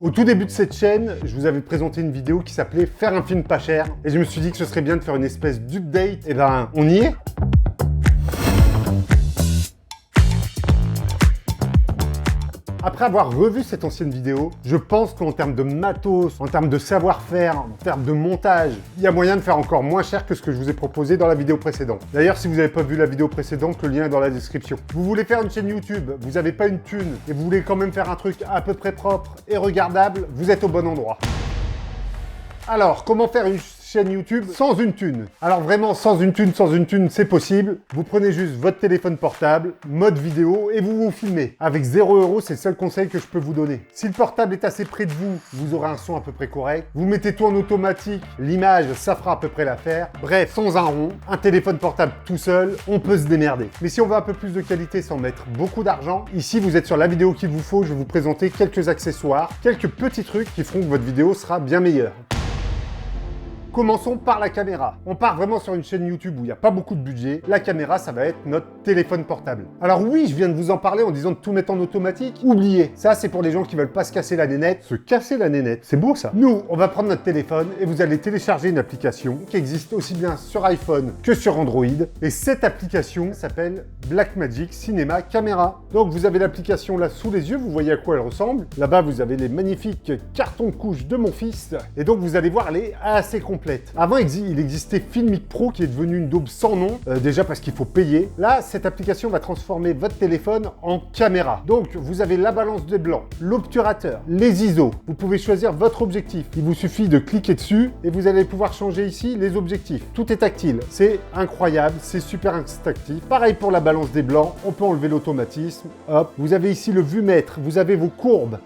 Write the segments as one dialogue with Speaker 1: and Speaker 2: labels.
Speaker 1: Au tout début de cette chaîne, je vous avais présenté une vidéo qui s'appelait « Faire un film pas cher » et je me suis dit que ce serait bien de faire une espèce d'update. Et ben, on y est. Après avoir revu cette ancienne vidéo, je pense qu'en termes de matos, en termes de savoir-faire, en termes de montage, il y a moyen de faire encore moins cher que ce que je vous ai proposé dans la vidéo précédente. D'ailleurs, si vous n'avez pas vu la vidéo précédente, le lien est dans la description. Vous voulez faire une chaîne YouTube, vous n'avez pas une thune, et vous voulez quand même faire un truc à peu près propre et regardable, vous êtes au bon endroit. Alors, comment faire une chaîne YouTube sans une thune? Alors vraiment, sans une thune, c'est possible. Vous prenez juste votre téléphone portable, mode vidéo, et vous vous filmez. Avec 0 €, c'est le seul conseil que je peux vous donner. Si le portable est assez près de vous, vous aurez un son à peu près correct. Vous mettez tout en automatique, l'image, ça fera à peu près l'affaire. Bref, sans un rond, un téléphone portable tout seul, on peut se démerder. Mais si on veut un peu plus de qualité sans mettre beaucoup d'argent, ici vous êtes sur la vidéo qu'il vous faut, je vais vous présenter quelques accessoires, quelques petits trucs qui feront que votre vidéo sera bien meilleure. Commençons par la caméra. On part vraiment sur une chaîne YouTube où il n'y a pas beaucoup de budget. La caméra, ça va être notre téléphone portable. Alors oui, je viens de vous en parler en disant de tout mettre en automatique. Oubliez, ça c'est pour les gens qui veulent pas se casser la nénette. Se casser la nénette, c'est beau ça. Nous, on va prendre notre téléphone et vous allez télécharger une application qui existe aussi bien sur iPhone que sur Android. Et cette application s'appelle Blackmagic Cinema Camera. Donc vous avez l'application là sous les yeux, vous voyez à quoi elle ressemble. Là-bas, vous avez les magnifiques cartons de couche de mon fils. Et donc vous allez voir, elle est assez complète. Avant, il existait Filmic Pro qui est devenu une daube sans nom, déjà parce qu'il faut payer. Là, cette application va transformer votre téléphone en caméra. Donc, vous avez la balance des blancs, l'obturateur, les ISO. Vous pouvez choisir votre objectif. Il vous suffit de cliquer dessus et vous allez pouvoir changer ici les objectifs. Tout est tactile. C'est incroyable, c'est super instinctif. Pareil pour la balance des blancs, on peut enlever l'automatisme. Hop, vous avez ici le vumètre, vous avez vos courbes.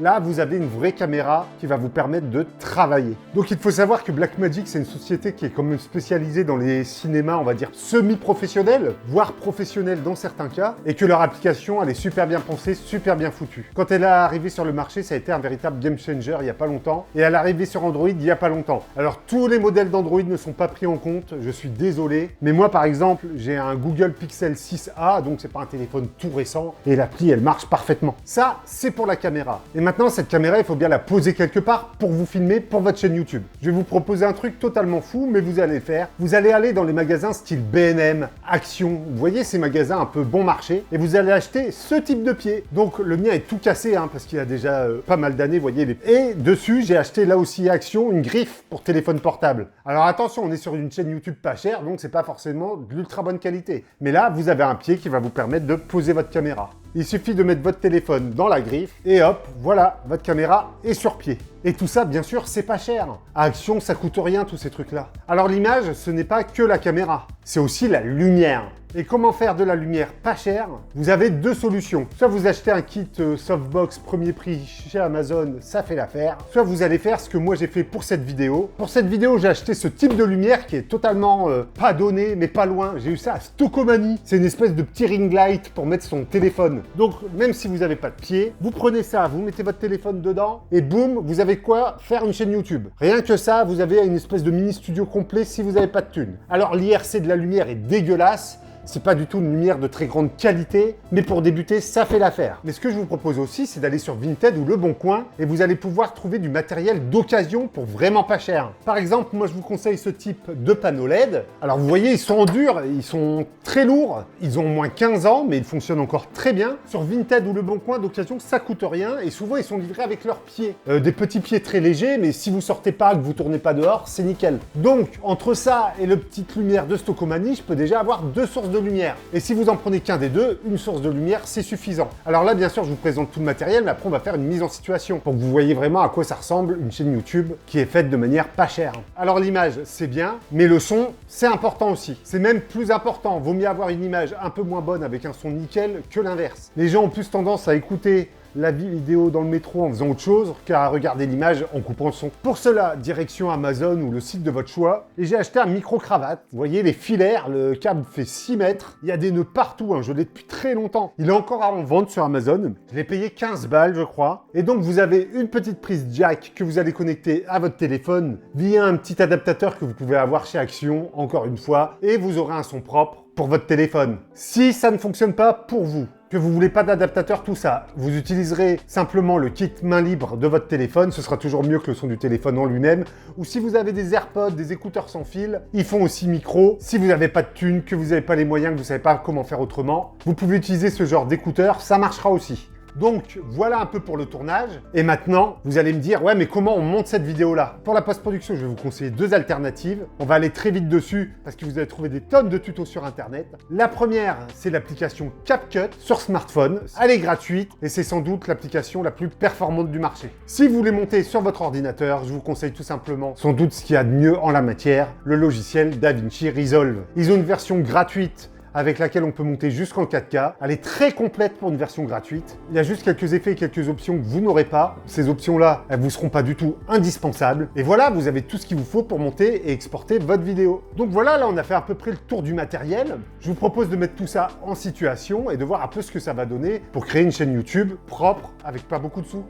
Speaker 1: Là, vous avez une vraie caméra qui va vous permettre de travailler. Donc, il faut savoir que Blackmagic, c'est une société qui est quand même spécialisée dans les cinémas, on va dire, semi-professionnels, voire professionnels dans certains cas, et que leur application, elle est super bien pensée, super bien foutue. Quand elle est arrivée sur le marché, ça a été un véritable game changer il n'y a pas longtemps, et elle est arrivée sur Android il n'y a pas longtemps. Alors, tous les modèles d'Android ne sont pas pris en compte, je suis désolé, mais moi, par exemple, j'ai un Google Pixel 6a, donc c'est pas un téléphone tout récent, et l'appli, elle marche parfaitement. Ça, c'est pour la caméra. Et maintenant, cette caméra, il faut bien la poser quelque part pour vous filmer pour votre chaîne YouTube. Je vais vous proposer un truc totalement fou, mais vous allez le faire. Vous allez aller dans les magasins style B&M, Action, vous voyez ces magasins un peu bon marché, et vous allez acheter ce type de pied. Donc le mien est tout cassé, parce qu'il y a déjà pas mal d'années, vous voyez. Et dessus, j'ai acheté là aussi Action, une griffe pour téléphone portable. Alors attention, on est sur une chaîne YouTube pas chère, donc c'est pas forcément de l'ultra bonne qualité. Mais là, vous avez un pied qui va vous permettre de poser votre caméra. Il suffit de mettre votre téléphone dans la griffe et hop, voilà, votre caméra est sur pied. Et tout ça, bien sûr, c'est pas cher. À Action, ça coûte rien, tous ces trucs-là. Alors l'image, ce n'est pas que la caméra, c'est aussi la lumière. Et comment faire de la lumière pas chère? Vous avez deux solutions. Soit vous achetez un kit softbox premier prix chez Amazon, ça fait l'affaire. Soit vous allez faire ce que moi j'ai fait pour cette vidéo. Pour cette vidéo, j'ai acheté ce type de lumière qui est totalement pas donné, mais pas loin. J'ai eu ça à Stokomani. C'est une espèce de petit ring light pour mettre son téléphone. Donc même si vous n'avez pas de pied, vous prenez ça, vous mettez votre téléphone dedans et boum, vous avez quoi faire une chaîne YouTube. Rien que ça, vous avez une espèce de mini studio complet si vous n'avez pas de thune. Alors l'IRC de la lumière est dégueulasse. C'est pas du tout une lumière de très grande qualité, mais pour débuter, ça fait l'affaire. Mais ce que je vous propose aussi, c'est d'aller sur Vinted ou Le Bon Coin et vous allez pouvoir trouver du matériel d'occasion pour vraiment pas cher. Par exemple, moi je vous conseille ce type de panneau LED. Alors vous voyez, ils sont en dur, ils sont très lourds, ils ont au moins 15 ans, mais ils fonctionnent encore très bien. Sur Vinted ou Le Bon Coin d'occasion, ça coûte rien et souvent ils sont livrés avec leurs pieds. Des petits pieds très légers, mais si vous sortez pas, que vous tournez pas dehors, c'est nickel. Donc, entre ça et le petite lumière de Stokomani, je peux déjà avoir deux sources de lumière. Et si vous en prenez qu'un des deux, une source de lumière, c'est suffisant. Alors là, bien sûr, je vous présente tout le matériel, mais après, on va faire une mise en situation pour que vous voyez vraiment à quoi ça ressemble une chaîne YouTube qui est faite de manière pas chère. Alors l'image, c'est bien, mais le son, c'est important aussi. C'est même plus important. Vaut mieux avoir une image un peu moins bonne avec un son nickel que l'inverse. Les gens ont plus tendance à écouter la vidéo dans le métro en faisant autre chose qu'à regarder l'image en coupant le son. Pour cela, direction Amazon ou le site de votre choix. Et j'ai acheté un micro-cravate. Vous voyez les filaires, le câble fait 6 mètres. Il y a des nœuds partout, je l'ai depuis très longtemps. Il est encore en vente sur Amazon. Je l'ai payé 15 balles, je crois. Et donc, vous avez une petite prise jack que vous allez connecter à votre téléphone via un petit adaptateur que vous pouvez avoir chez Action, encore une fois. Et vous aurez un son propre pour votre téléphone. Si ça ne fonctionne pas pour vous, que vous voulez pas d'adaptateur, tout ça, vous utiliserez simplement le kit main libre de votre téléphone, ce sera toujours mieux que le son du téléphone en lui-même. Ou si vous avez des AirPods, des écouteurs sans fil, ils font aussi micro. Si vous n'avez pas de thunes, que vous n'avez pas les moyens, que vous savez pas comment faire autrement, vous pouvez utiliser ce genre d'écouteurs, ça marchera aussi. Donc voilà un peu pour le tournage. Et maintenant, vous allez me dire, ouais mais comment on monte cette vidéo-là? Pour la post-production, je vais vous conseiller deux alternatives. On va aller très vite dessus parce que vous allez trouver des tonnes de tutos sur Internet. La première, c'est l'application CapCut sur smartphone. Elle est gratuite et c'est sans doute l'application la plus performante du marché. Si vous voulez monter sur votre ordinateur, je vous conseille tout simplement, sans doute ce qu'il y a de mieux en la matière, le logiciel DaVinci Resolve. Ils ont une version gratuite avec laquelle on peut monter jusqu'en 4K. Elle est très complète pour une version gratuite. Il y a juste quelques effets et quelques options que vous n'aurez pas. Ces options-là, elles vous seront pas du tout indispensables. Et voilà, vous avez tout ce qu'il vous faut pour monter et exporter votre vidéo. Donc voilà, là on a fait à peu près le tour du matériel. Je vous propose de mettre tout ça en situation et de voir un peu ce que ça va donner pour créer une chaîne YouTube propre avec pas beaucoup de sous.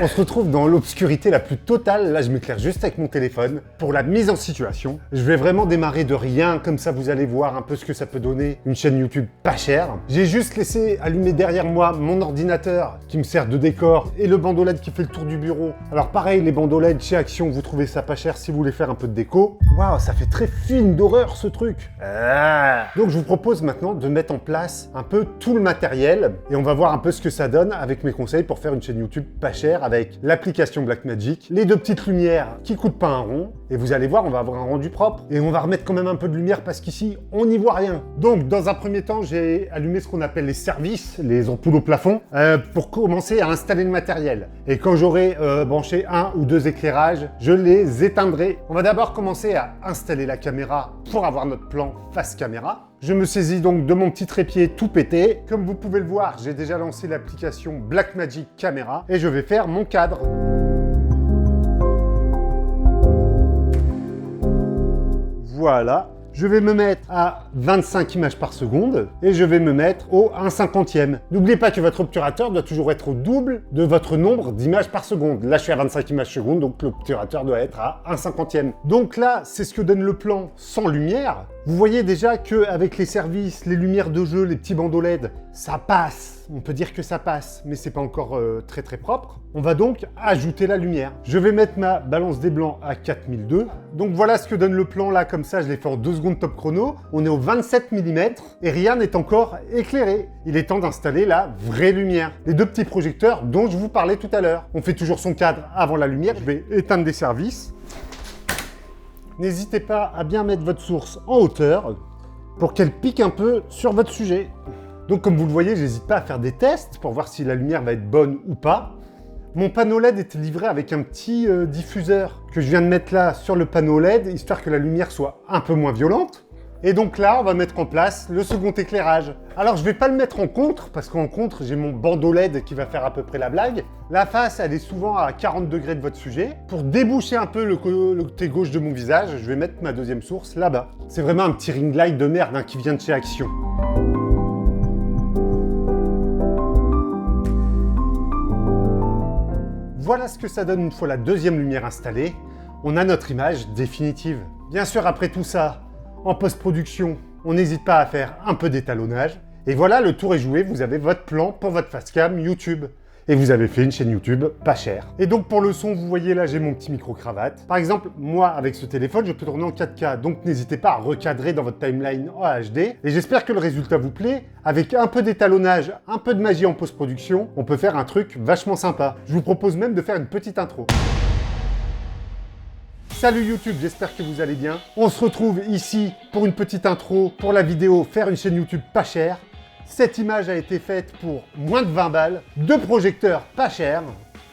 Speaker 1: On se retrouve dans l'obscurité la plus totale. Là, je m'éclaire juste avec mon téléphone pour la mise en situation. Je vais vraiment démarrer de rien, comme ça vous allez voir un peu ce que ça peut donner une chaîne YouTube pas chère. J'ai juste laissé allumer derrière moi mon ordinateur qui me sert de décor et le bandeau LED qui fait le tour du bureau. Alors pareil, les bandeaux LED chez Action, vous trouvez ça pas cher si vous voulez faire un peu de déco. Waouh, ça fait très film d'horreur ce truc. Donc je vous propose maintenant de mettre en place un peu tout le matériel et on va voir un peu ce que ça donne avec mes conseils pour faire une chaîne YouTube pas chère avec l'application Blackmagic, les deux petites lumières qui coûtent pas un rond et vous allez voir, on va avoir un rendu propre et on va remettre quand même un peu de lumière parce qu'ici on n'y voit rien. Donc dans un premier temps, j'ai allumé ce qu'on appelle les services, les ampoules au plafond pour commencer à installer le matériel et quand j'aurai branché un ou deux éclairages, je les éteindrai. On va d'abord commencer à installer la caméra pour avoir notre plan face caméra. Je me saisis donc de mon petit trépied tout pété. Comme vous pouvez le voir, j'ai déjà lancé l'application Blackmagic Camera et je vais faire mon cadre. Voilà. Je vais me mettre à 25 images par seconde et je vais me mettre au 1/50e. N'oubliez pas que votre obturateur doit toujours être au double de votre nombre d'images par seconde. Là, je suis à 25 images seconde, donc l'obturateur doit être à 1/50e. Donc là, c'est ce que donne le plan sans lumière. Vous voyez déjà qu'avec les services, les lumières de jeu, les petits bandeaux LED, ça passe. On peut dire que ça passe, mais c'est pas encore très propre. On va donc ajouter la lumière. Je vais mettre ma balance des blancs à 4002. Donc voilà ce que donne le plan là, comme ça je l'ai fait en 2 secondes top chrono. On est au 27 mm et rien n'est encore éclairé. Il est temps d'installer la vraie lumière. Les deux petits projecteurs dont je vous parlais tout à l'heure. On fait toujours son cadre avant la lumière. Je vais éteindre des services. N'hésitez pas à bien mettre votre source en hauteur pour qu'elle pique un peu sur votre sujet. Donc comme vous le voyez, j'hésite pas à faire des tests pour voir si la lumière va être bonne ou pas. Mon panneau LED est livré avec un petit diffuseur que je viens de mettre là sur le panneau LED, histoire que la lumière soit un peu moins violente. Et donc là, on va mettre en place le second éclairage. Alors je vais pas le mettre en contre, parce qu'en contre, j'ai mon bandeau LED qui va faire à peu près la blague. La face, elle est souvent à 40 degrés de votre sujet. Pour déboucher un peu le côté gauche de mon visage, je vais mettre ma deuxième source là-bas. C'est vraiment un petit ring light de merde hein, qui vient de chez Action. Voilà ce que ça donne une fois la deuxième lumière installée. On a notre image définitive. Bien sûr, après tout ça, en post-production, on n'hésite pas à faire un peu d'étalonnage. Et voilà, le tour est joué, vous avez votre plan pour votre facecam YouTube. Et vous avez fait une chaîne YouTube pas chère. Et donc pour le son, vous voyez là, j'ai mon petit micro-cravate. Par exemple, moi, avec ce téléphone, je peux tourner en 4K. Donc n'hésitez pas à recadrer dans votre timeline en HD. Et j'espère que le résultat vous plaît. Avec un peu d'étalonnage, un peu de magie en post-production, on peut faire un truc vachement sympa. Je vous propose même de faire une petite intro. Salut YouTube, j'espère que vous allez bien. On se retrouve ici pour une petite intro pour la vidéo faire une chaîne YouTube pas chère. Cette image a été faite pour moins de 20 balles, 2 projecteurs pas chers,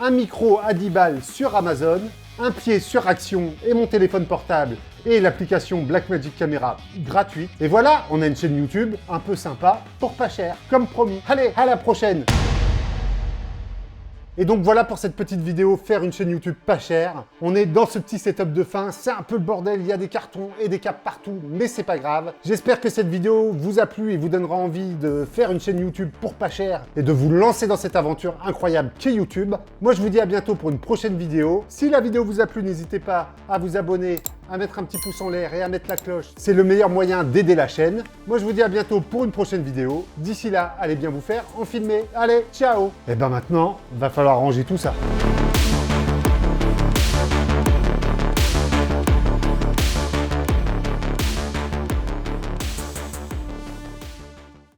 Speaker 1: un micro à 10 balles sur Amazon, un pied sur Action et mon téléphone portable et l'application Blackmagic Camera gratuite. Et voilà, on a une chaîne YouTube un peu sympa pour pas cher, comme promis. Allez, à la prochaine! Et donc voilà pour cette petite vidéo, faire une chaîne YouTube pas chère. On est dans ce petit setup de fin, c'est un peu le bordel, il y a des cartons et des câbles partout, mais c'est pas grave. J'espère que cette vidéo vous a plu et vous donnera envie de faire une chaîne YouTube pour pas cher et de vous lancer dans cette aventure incroyable qu'est YouTube. Moi je vous dis à bientôt pour une prochaine vidéo. Si la vidéo vous a plu, n'hésitez pas à vous abonner, à mettre un petit pouce en l'air et à mettre la cloche. C'est le meilleur moyen d'aider la chaîne. Moi, je vous dis à bientôt pour une prochaine vidéo. D'ici là, allez bien vous faire en filmer. Allez, ciao! Et ben maintenant, va falloir ranger tout ça.